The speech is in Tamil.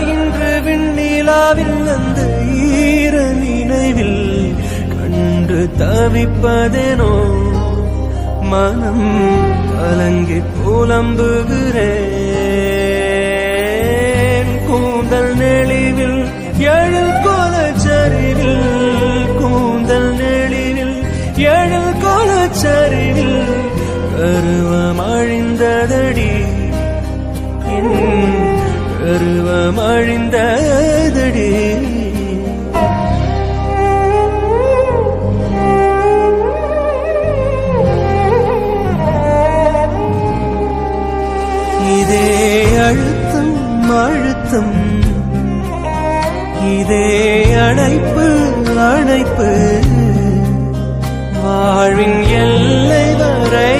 இன்று விண்ணிலாவில் அந்த ஈர நினைவில் கண்டு தவிப்பதேனோ மனம் கலங்கி புலம்புகிறேன் கூந்தல் நெளிவில் எழில் கோலச்சரிவில் கூந்தல் நெளிவில் எழில் கோலச்சரிவில் கருவம் அழிந்ததடி கருவம் அழிந்ததடி இதே அழுத்தம் அழுத்தம் இதே அணைப்பு அணைப்பு வாழ்வின் எல்லை வரை